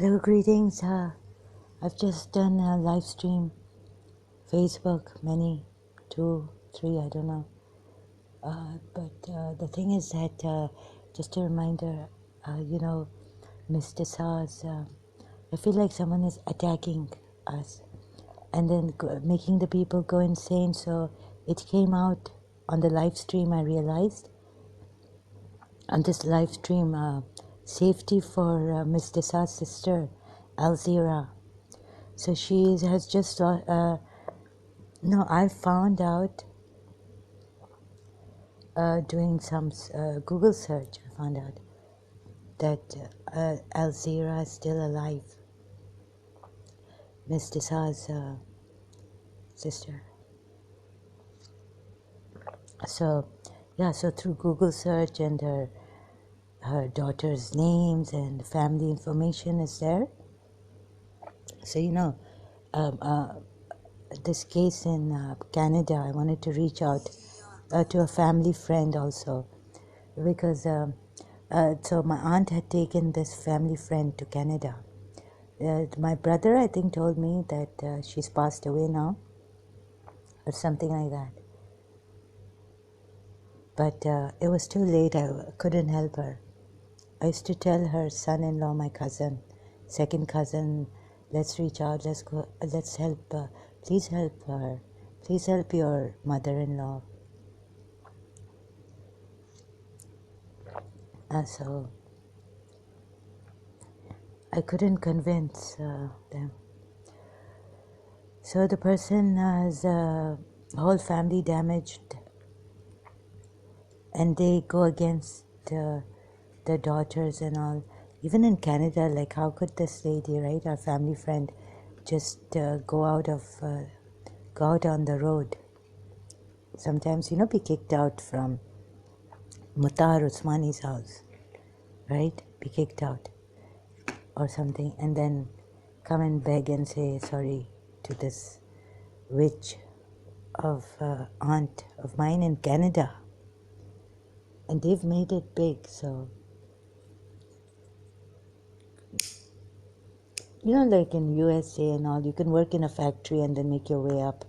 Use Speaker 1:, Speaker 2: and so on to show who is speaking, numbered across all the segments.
Speaker 1: Hello, greetings. I've just done a live stream, Facebook, many, 2, 3, I don't know. But the thing is that, just a reminder, Mr. Sa's, I feel like someone is attacking us and then making the people go insane. So it came out on the live stream, I realized. On this live stream, safety for Mr. Sa's sister, Alzira. So she has just, no, I found out doing some Google search, I found out that Alzira is still alive, Miss Desa's sister. So, yeah, so through Google search and her daughter's names and family information is there. So, this case in Canada, I wanted to reach out to a family friend also, because so my aunt had taken this family friend to Canada. My brother, I think, told me that she's passed away now, or something like that. But it was too late. I couldn't help her. I used to tell her son-in-law, my cousin, second cousin, let's reach out, let's go, let's help, please help her, please help your mother-in-law. So I couldn't convince them. So the person has whole family damaged, and they go against their daughters and all. Even in Canada, like, how could this lady, right, our family friend, just go out on the road? Sometimes, be kicked out from Mutar Usmani's house, right? Be kicked out or something, and then come and beg and say sorry to this witch of aunt of mine in Canada. And they've made it big, so like in USA and all, you can work in a factory and then make your way up.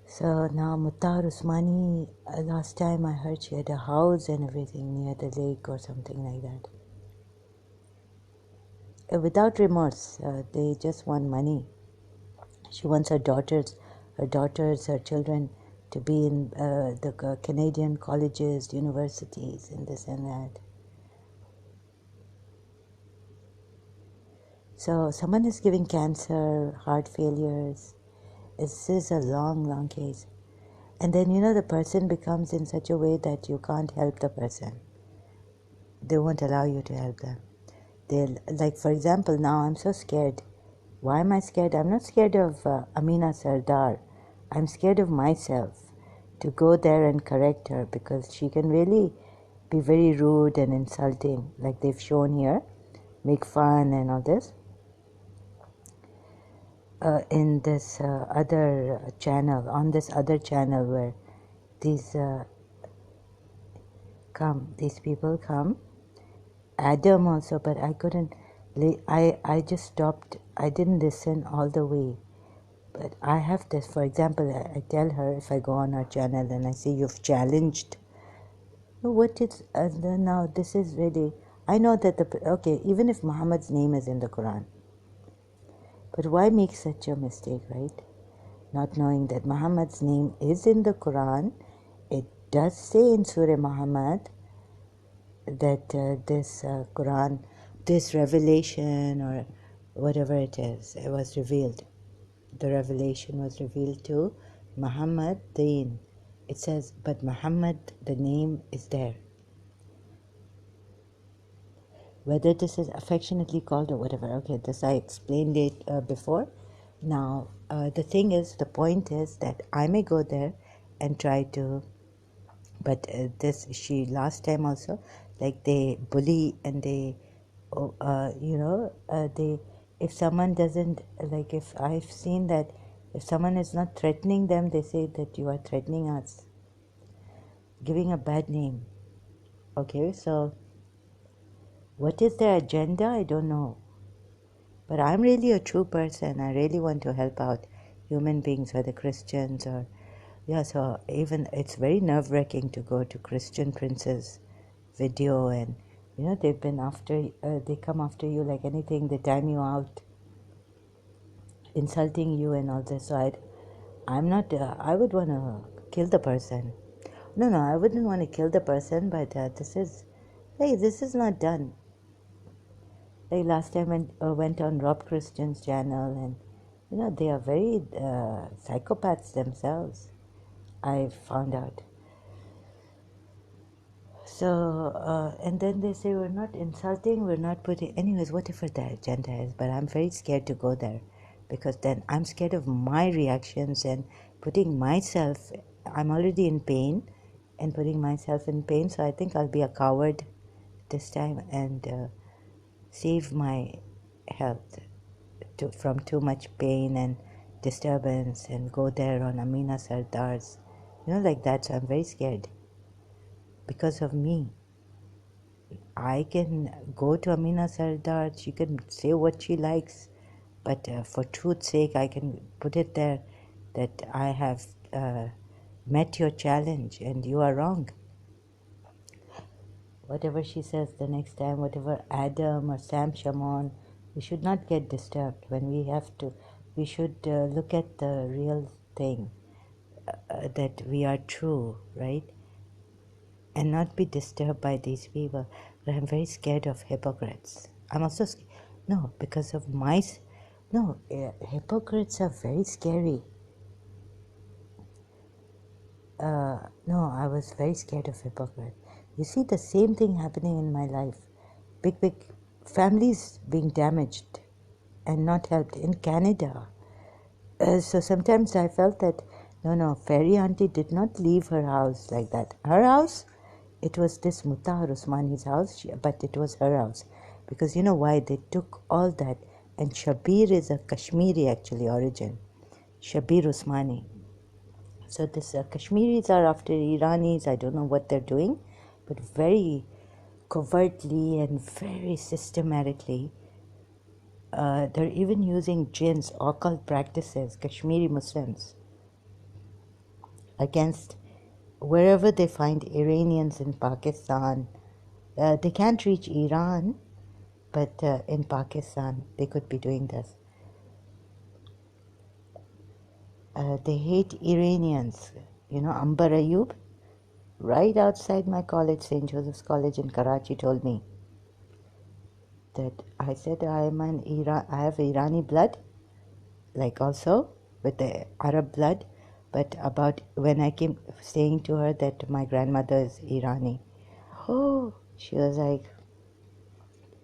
Speaker 1: So now Mutar Usmani, last time I heard she had a house and everything near the lake or something like that. Without remorse, they just want money. She wants her daughters, her children to be in the Canadian colleges, universities, and this and that. So someone is giving cancer, heart failures. This is a long, long case. And then, the person becomes in such a way that you can't help the person. They won't allow you to help them. They'll, like, for example, now I'm so scared. Why am I scared? I'm not scared of Amina Sardar. I'm scared of myself to go there and correct her, because she can really be very rude and insulting, like they've shown here, make fun and all this. In this other channel, on this other channel where these people come, Adam also, but I couldn't, I just stopped, I didn't listen all the way. But I have this, for example, I tell her, if I go on her channel and I say, you've challenged, what is, now this is really, I know that okay, even if Muhammad's name is in the Quran, but why make such a mistake, right? Not knowing that Muhammad's name is in the Quran. It does say in Surah Muhammad that this Quran, this revelation or whatever it is, it was revealed. The revelation was revealed to Muhammad Deen. It says, but Muhammad, the name is there. Whether this is affectionately called or whatever, okay, this I explained it before. Now, the thing is, the point is that I may go there and try to, but she last time also, like, they bully and they, if someone doesn't, like, if I've seen that if someone is not threatening them, they say that you are threatening us, giving a bad name. Okay, so What is their agenda? I don't know. But I'm really a true person. I really want to help out human beings, whether Christians or, yeah, so even it's very nerve-wracking to go to Christian Prince's video, and, they've been after, they come after you like anything, they time you out, insulting you and all this. So I'm not, I would want to kill the person. No, I wouldn't want to kill the person, but this is not done. Like last time I went on Rob Christian's channel, and they are very psychopaths themselves, I found out. So, and then they say we're not insulting, we're not putting, anyways, whatever their agenda is, but I'm very scared to go there, because then I'm scared of my reactions and putting myself, I'm already in pain, and putting myself in pain, so I think I'll be a coward this time and save my health from too much pain and disturbance, and go there on Amina Sardar's, like that. So I'm very scared because of me. I can go to Amina Sardar, she can say what she likes, but for truth's sake, I can put it there that I have met your challenge and you are wrong. Whatever she says the next time, whatever Adam or Sam Shamoun, we should not get disturbed when we have to. We should look at the real thing, that we are true, right? And not be disturbed by these people. But I'm very scared of hypocrites. I'm also no, because of hypocrites are very scary. No, I was very scared of hypocrites. You see the same thing happening in my life. Big families being damaged and not helped in Canada. So sometimes I felt that, no, Fairy Auntie did not leave her house like that. Her house, it was this Mutahar Usmani's house, but it was her house. Because you know why? They took all that. And Shabir is a Kashmiri actually origin. Shabir Usmani. So this Kashmiris are after Iranis. I don't know what they're doing, but very covertly and very systematically. They're even using jinns, occult practices, Kashmiri Muslims, against wherever they find Iranians in Pakistan. They can't reach Iran, but in Pakistan they could be doing this. They hate Iranians. Ambar Ayub, right outside my college, St. Joseph's College in Karachi, told me that I said I have Irani blood, like also with the Arab blood, but about when I came saying to her that my grandmother is Irani. Oh, she was like,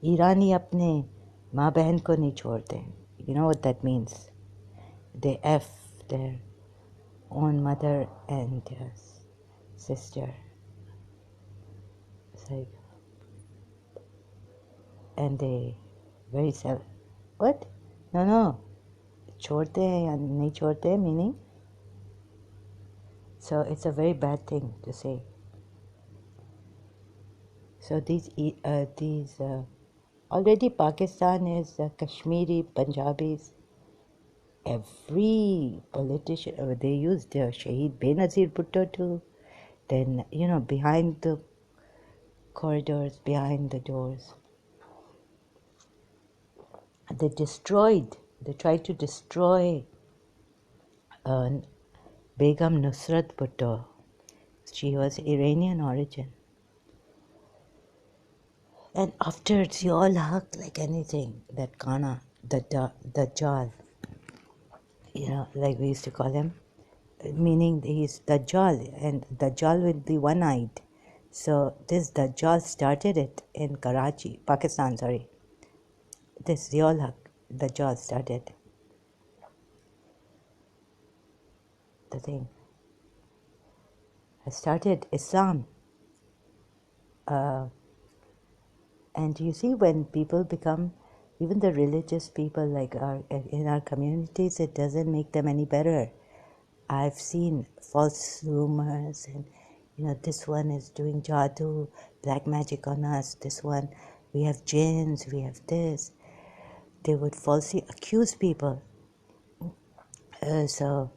Speaker 1: Irani apne माँ बहन को नहीं छोड़ते. You know what that means? They F their own mother and sister. It's like, and they very what? No. छोड़ते हैं या नहीं छोड़ते हैं, meaning. So it's a very bad thing to say. So these already Pakistan is Kashmiri, Punjabis. Every politician, they used Shaheed Benazir Bhutto too. Then, behind the corridors, behind the doors, they tried to destroy Begum Nusrat Bhutto. She was Iranian origin. And after she all hugged like anything, that Kana, the Dajjal, like we used to call him, meaning he's Dajjal, and Dajjal will be one-eyed. So this Dajjal started it in Karachi, Pakistan, sorry. This Ziaul Haq, Dajjal started the thing. I started Islam. And you see, when people become, even the religious people like in our communities, it doesn't make them any better. I've seen false rumors and, this one is doing jadoo, black magic on us, this one, we have jinns, we have this. They would falsely accuse people. So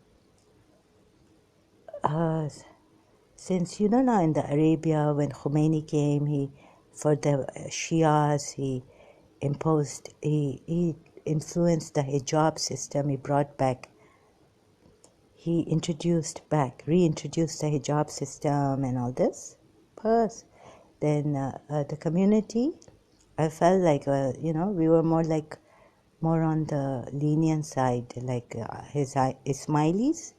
Speaker 1: since now in the Arabia, when Khomeini came, he for the Shias he influenced the hijab system. He reintroduced the hijab system and all this. Plus, then the community, I felt like we were more on the lenient side, like his Ismailis,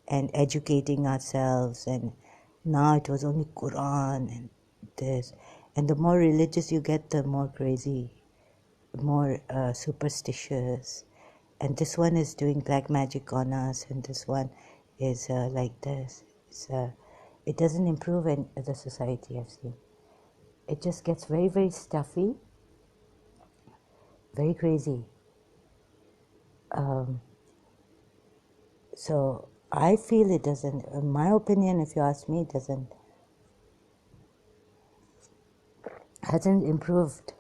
Speaker 1: and educating ourselves. And now it was only Quran and this. And the more religious you get, the more crazy, more superstitious. And this one is doing black magic on us, and this one is like this. It doesn't improve the society, I've seen. It just gets very, very stuffy, very crazy. So I feel it doesn't, in my opinion, if you ask me, it hasn't improved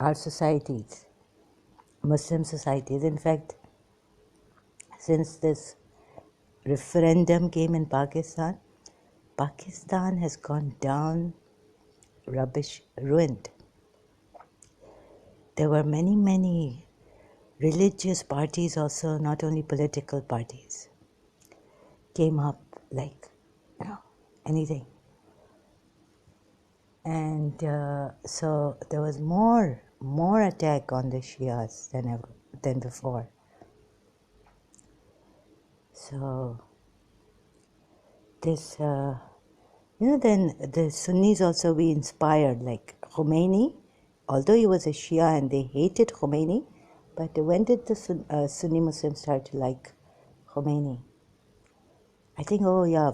Speaker 1: our societies, Muslim societies. In fact, since this referendum came in Pakistan, Pakistan has gone down, rubbish, ruined. There were many, many religious parties also, not only political parties, came up like, anything. And so there was more attack on the Shias than before. So this, then the Sunnis also be inspired, like Khomeini, although he was a Shia and they hated Khomeini, but when did the Sunni Muslims start to like Khomeini? I think,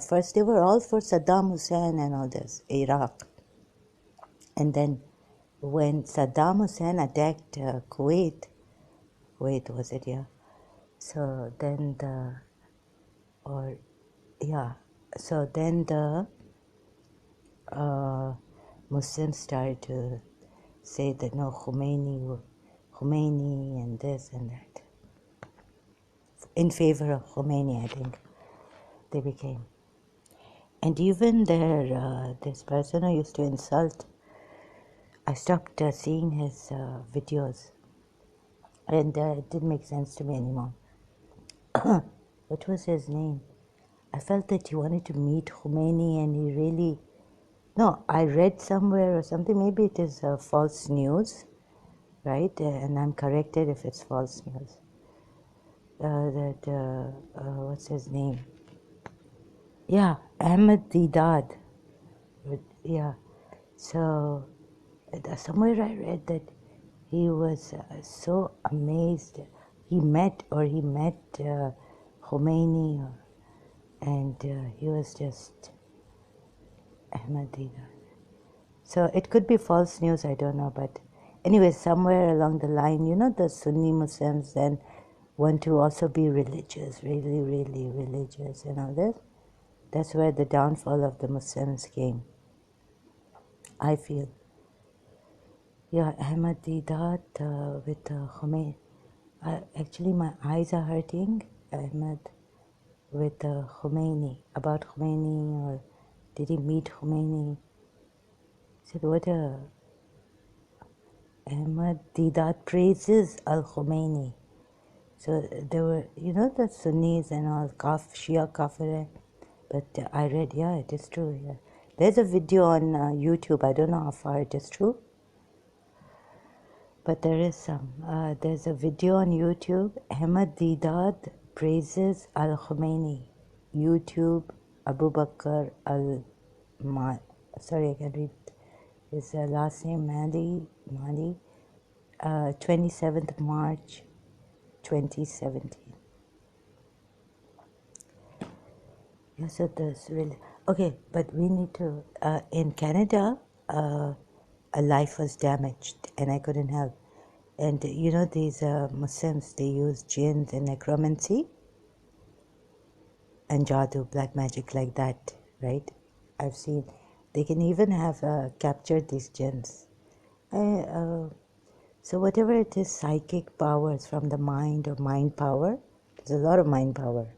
Speaker 1: first they were all for Saddam Hussein and all this, Iraq. And then when Saddam Hussein attacked Kuwait was it, yeah? So then the Muslims started to say that no, Khomeini and this and that. In favor of Khomeini, I think they became. And even this person who used to insult, I stopped seeing his videos, and it didn't make sense to me anymore. What was his name? I felt that he wanted to meet Khomeini, and he really... No, I read somewhere or something, maybe it is false news, right? And I'm corrected if it's false news. What's his name? Yeah, Ahmed Deedat. Yeah. So somewhere I read that he was so amazed. He met Khomeini, and he was just Ahmed Deedat. So it could be false news, I don't know, but anyway, somewhere along the line, the Sunni Muslims then want to also be religious, really, really religious and all this. That's where the downfall of the Muslims came, I feel. Yeah, Ahmed Deedat with Khomeini. Actually, my eyes are hurting, Ahmed, with Khomeini, about Khomeini, or did he meet Khomeini? He said, what Ahmed Deedat praises al-Khomeini. So there were, the Sunnis and all, Shia Kafir. But I read, yeah, it is true. Yeah. There's a video on YouTube. I don't know how far it is true. But there is some. There's a video on YouTube. Ahmed Deedat praises al-Khomeini. YouTube, Abu Bakr sorry, I can't read his last name, Mali, 27th March 2017. Yes, it is really. Okay, but we need to, in Canada, a life was damaged and I couldn't help. And these Muslims, they use jinns and necromancy and jadoo, black magic like that, right? I've seen. They can even have captured these jinns So whatever it is, psychic powers from the mind or mind power, there's a lot of mind power.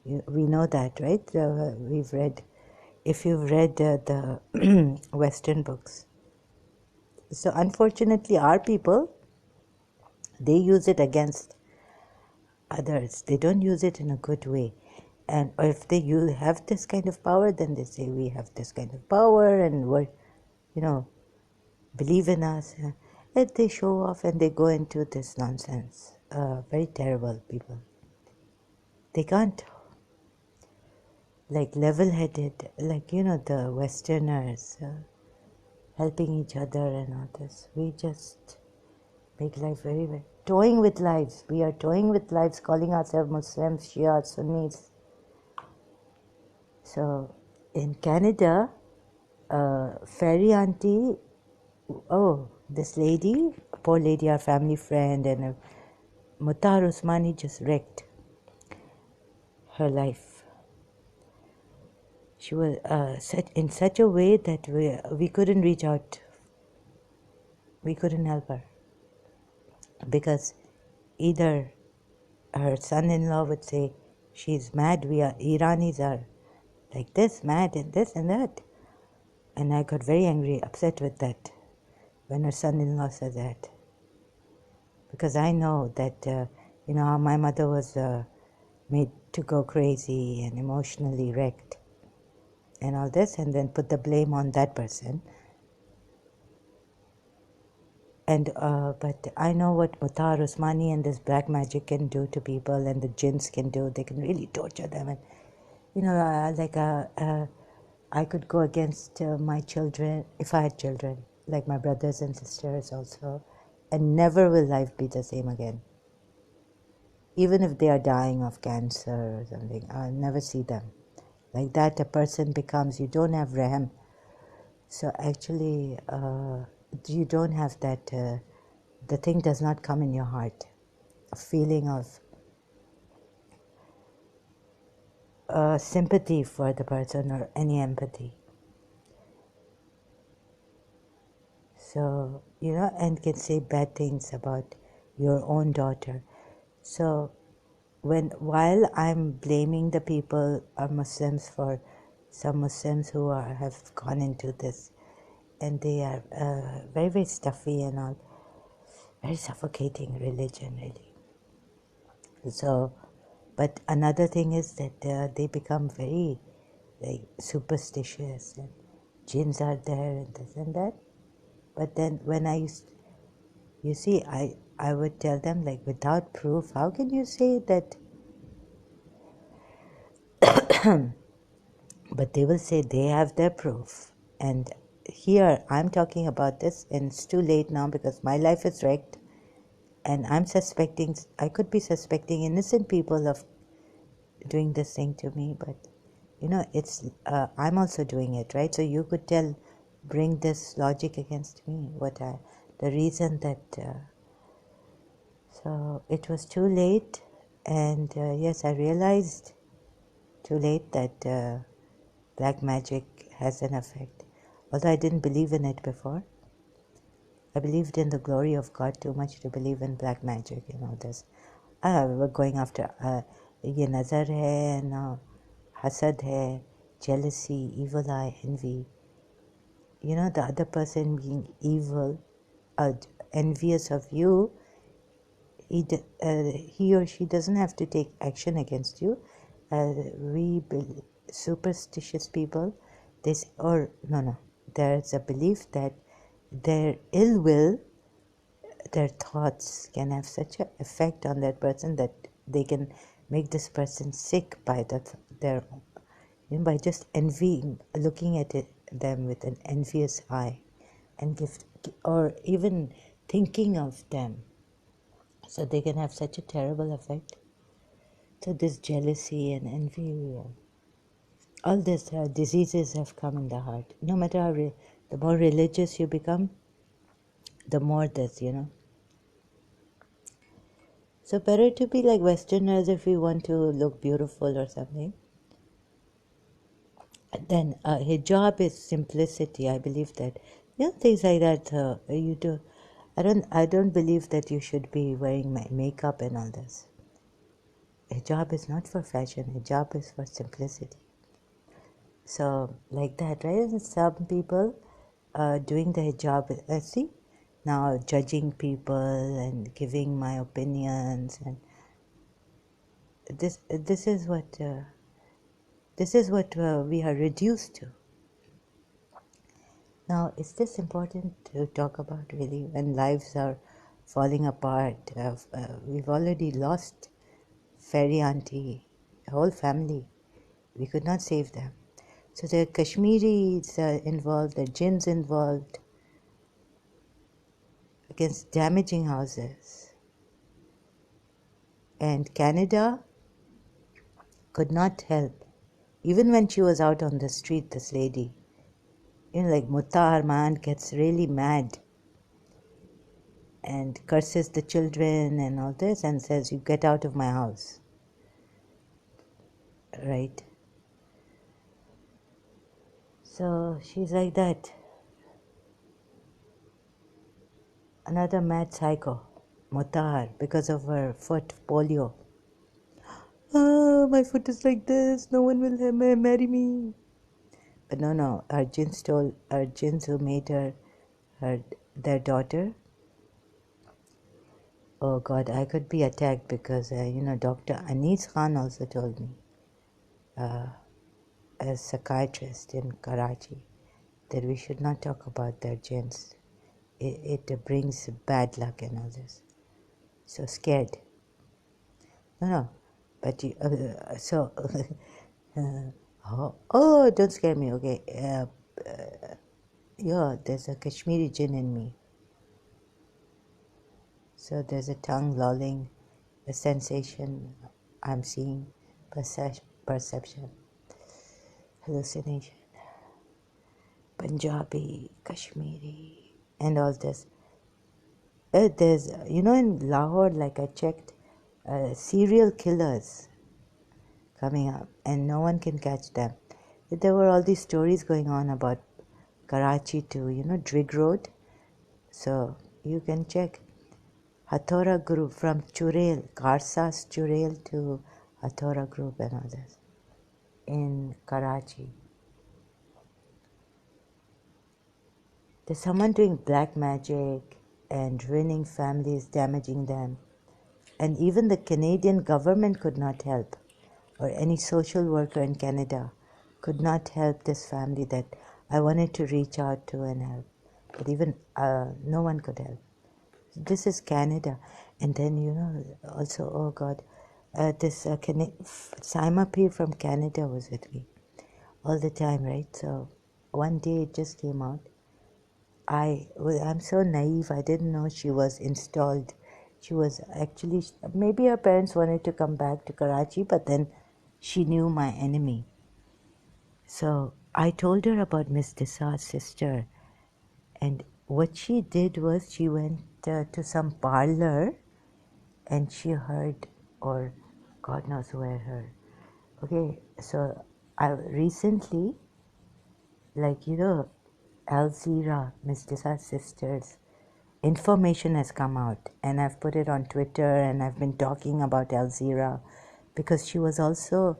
Speaker 1: We know that, right? We've read, if you've read the Western books. So unfortunately, our people, they use it against others. They don't use it in a good way. And if you have this kind of power, then they say we have this kind of power and we're, believe in us. And they show off and they go into this nonsense. Very terrible people. They can't, like level-headed, like, the Westerners helping each other and all this. We just make life very, very, toying with lives. We are toying with lives, calling ourselves Muslims, Shia, Sunnis. So in Canada, Fairy Auntie, this lady, poor lady, our family friend, and Muhtar Usmani just wrecked her life. She was in such a way that we couldn't reach out. We couldn't help her because either her son-in-law would say, she's mad, Iranis are like this, mad, and this and that. And I got very angry, upset with that when her son-in-law said that. Because I know that, how my mother was made to go crazy and emotionally wrecked and all this, and then put the blame on that person. And but I know what Muhtar Usmani and this black magic can do to people, and the jinns can do. They can really torture them, and I could go against my children if I had children, like my brothers and sisters also, and never will life be the same again. Even if they are dying of cancer or something, I'll never see them. Like that, a person becomes, you don't have Rahm. So actually, you don't have that, the thing does not come in your heart. A feeling of sympathy for the person or any empathy. So, and can say bad things about your own daughter. So, while I'm blaming the people or Muslims for some Muslims who have gone into this, and they are very, very stuffy and all, very suffocating religion, really. So, but another thing is that they become very superstitious, and jinns are there and this and that. But then when I would tell them, like, without proof, how can you say that? But they will say they have their proof. And here I'm talking about this, and it's too late now because my life is wrecked, and I could be suspecting innocent people of doing this thing to me, but it's I'm also doing it, right? So you could bring this logic against me, the reason that so it was too late. And yes, I realized too late that black magic has an effect, although I didn't believe in it before. I believed in the glory of God too much to believe in black magic and all this. We're going after ye nazar hai, and hasad hai, jealousy, evil eye, envy. The other person being evil, envious of you, he or she doesn't have to take action against you. Superstitious people, there's a belief that their ill will, their thoughts can have such an effect on that person that they can make this person sick by by just envying, looking at them with an envious eye, and or even thinking of them. So they can have such a terrible effect. So this jealousy and envy, all these diseases have come in the heart. No matter the more religious you become, the more this, So better to be like Westerners if we want to look beautiful or something. Then hijab is simplicity. I believe that Things like that. You do. I don't believe that you should be wearing makeup and all this. Hijab is not for fashion. Hijab is for simplicity. So like that, right? And some people doing the hijab. See, now judging people and giving my opinions, and this is what we are reduced to. Now, is this important to talk about really when lives are falling apart? We've already lost Fairy Auntie, the whole family. We could not save them. So the Kashmiris involved, the jinns involved against damaging houses. And Canada could not help. Even when she was out on the street, this lady, like Mutar, my aunt gets really mad and curses the children and all this and says, you get out of my house. Right? So she's like that. Another mad psycho, Mutar, because of her foot polio. Ah, my foot is like this, no one will marry me. But no, our jinns who made their daughter. Oh God, I could be attacked because, Dr. Anis Khan also told me, a psychiatrist in Karachi, that we should not talk about their jinns. It brings bad luck and all this. So scared. No, but don't scare me, okay? There's a Kashmiri jinn in me. So there's a tongue lolling, a sensation I'm seeing, perception, hallucination, Punjabi, Kashmiri, and all this. There's, in Lahore, like I checked, serial killers coming up, and no one can catch them. There were all these stories going on about Karachi to, Drig Road. So you can check Hathora Group from Churel, Karsas Churel to Hathora Group and others in Karachi. There's someone doing black magic and ruining families, damaging them. And even the Canadian government could not help, or any social worker in Canada could not help this family that I wanted to reach out to and help. But even no one could help. This is Canada. And then, also, oh God, this Saima Peer from Canada was with me all the time, right? So one day it just came out. I'm so naive, I didn't know she was installed. She was actually, maybe her parents wanted to come back to Karachi, but then she knew my enemy. So I told her about Miss Desa's sister. And what she did was she went to some parlor and she heard, or God knows where heard. Okay, so I recently, Al Zira, Miss Desa's sisters, information has come out and I've put it on Twitter and I've been talking about Al Zira because she was also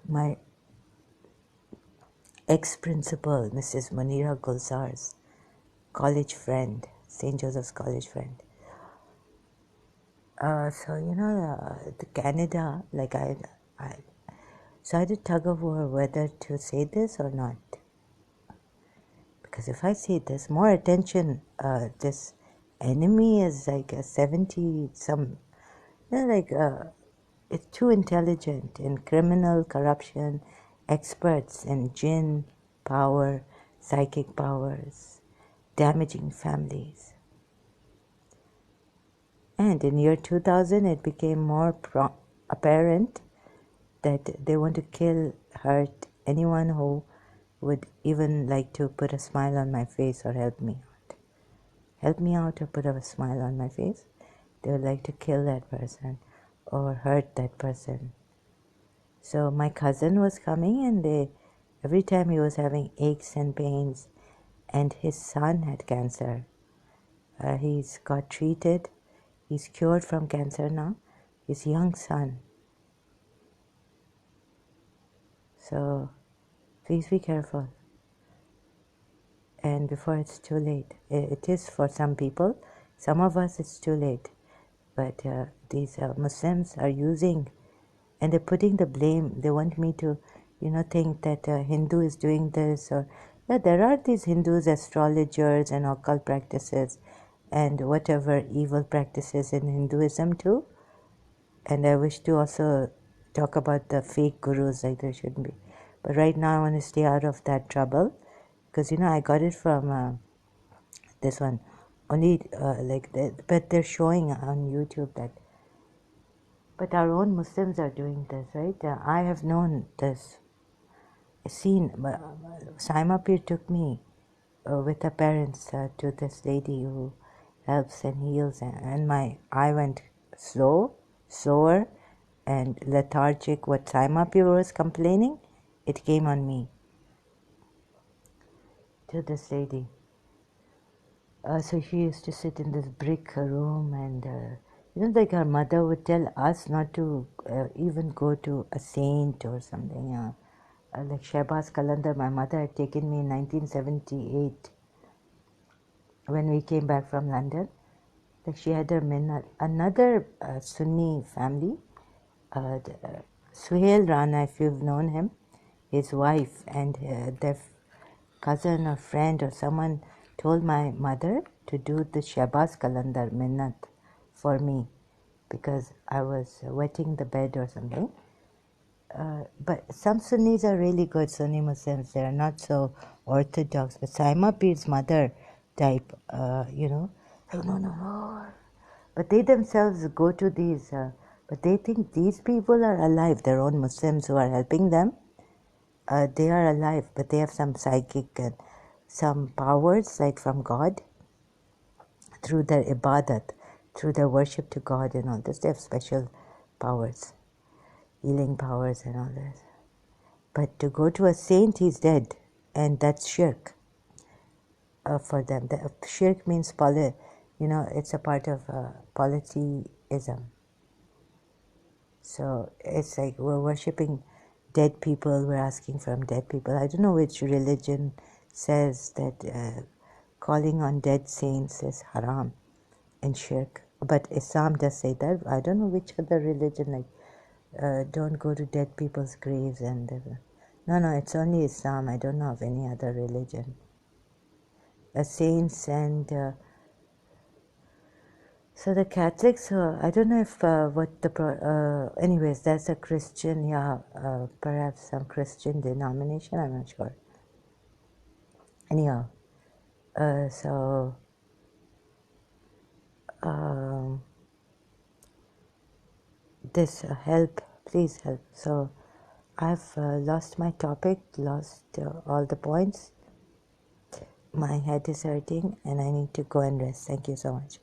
Speaker 1: my ex-principal, Mrs. Munira Gulzar's college friend, St. Joseph's college friend. The Canada, so I did tug of war whether to say this or not. Because if I say this, more attention, this enemy is like a 70 some, it's too intelligent in criminal corruption, experts in jinn power, psychic powers, damaging families. And in year 2000, it became more apparent that they want to kill, hurt anyone who would even like to put a smile on my face or help me out. Help me out or put a smile on my face. They would like to kill that person or hurt that person. So my cousin was coming and every time he was having aches and pains and his son had cancer. He's got treated. He's cured from cancer now. His young son. So please be careful. And before it's too late. It is for some people. Some of us it's too late. But these Muslims are using, and they're putting the blame. They want me to, think that Hindu is doing this. Or yeah, there are these Hindus, astrologers and occult practices and whatever evil practices in Hinduism too. And I wish to also talk about the fake gurus, like there shouldn't be. But right now I want to stay out of that trouble because, I got it from this one. Only but they're showing on YouTube that. But our own Muslims are doing this, right? I have known this. Seen. Saima Pir took me with her parents to this lady who helps and heals, and my eye went slower, and lethargic. What Saima Pir was complaining, it came on me. To this lady. So she used to sit in this brick room, and like her mother would tell us not to even go to a saint or something. Like Shehbaz Qalandar, my mother had taken me in 1978 when we came back from London. Like she had a minnat. Another Sunni family, Suhail Rana, if you've known him, his wife and their cousin or friend or someone told my mother to do the Shehbaz Qalandar minnat for me because I was wetting the bed or something. But some Sunnis are really good, Sunni Muslims. They are not so orthodox. But Saima Pir's mother type, no. But they themselves go to these, but they think these people are alive, their own Muslims who are helping them. They are alive, but they have some psychic and some powers, like from God, through their ibadat, through their worship to God and all this. They have special powers, healing powers and all this. But to go to a saint, he's dead, and that's shirk for them. The shirk means it's a part of polytheism. So it's like we're worshipping dead people, we're asking from dead people. I don't know which religion says that calling on dead saints is haram and shirk. But Islam does say that. I don't know which other religion, don't go to dead people's graves and... No, it's only Islam. I don't know of any other religion. Saints and... So the Catholics, I don't know if what the... anyways, that's a Christian, perhaps some Christian denomination, I'm not sure. Anyhow, so... this help, please help. So I've lost my topic, lost all the points. My head is hurting and I need to go and rest. Thank you so much.